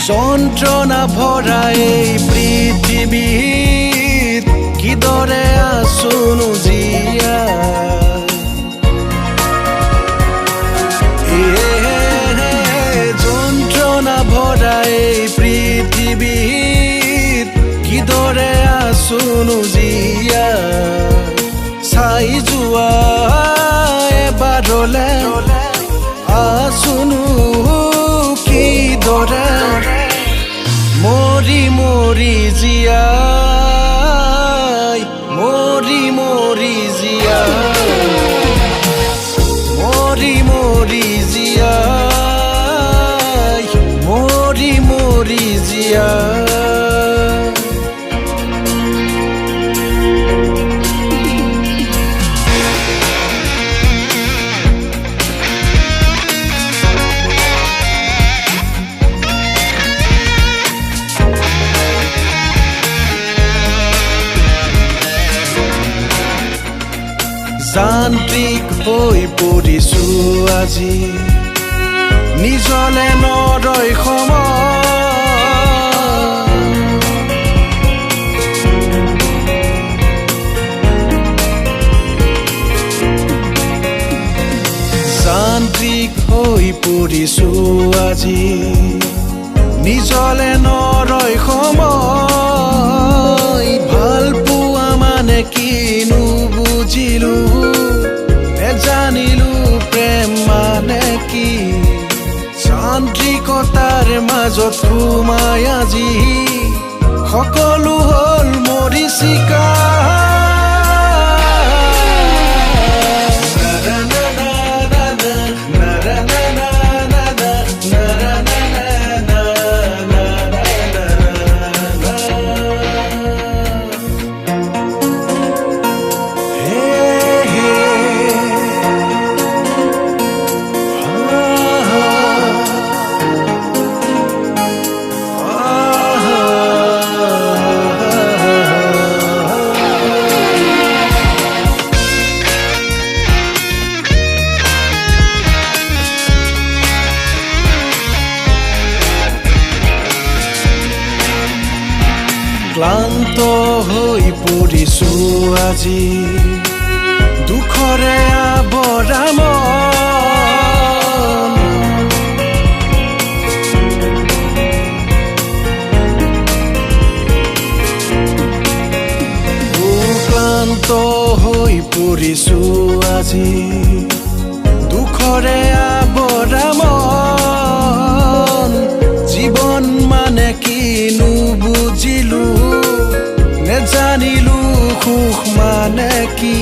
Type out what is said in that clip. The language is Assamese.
যন্ত্ৰণা ভৰা এই পৃথিৱীত কিদৰে আছোনো জীয়াই যন্ত্ৰণা ভৰা এই পৃথিৱীত কিদৰে আছোনো জীয়াই চাই যোৱা এবাৰলে আছোনো কিদৰে মৰি মৰি জীয়াই মৰি মৰি জীয়াই মৰি মৰি জীয়াই মৰি মৰি জীয়াই যান্ত্ৰিক হৈ পৰিছো আজি নিজলে নৰয় সময় যান্ত্ৰিক হৈ পৰিছো আজি নিজলে নৰয় সময় ভাল পোৱা মানে কিনো বুজিলো জানিলো প্ৰেম মানে কি যান্ত্ৰিকতাৰ মাজত সোমাই আজি সকলো হ'ল মৰিচিকা ক্লান্ত হৈ পৰিছো আজি দুখৰে আৱৰা মন ক্লান্ত হৈ পৰিছো আজি দুখৰে আৱৰা মন জীৱন মানে কিনো বুজিলো নেজানিলো সুখ মানে কি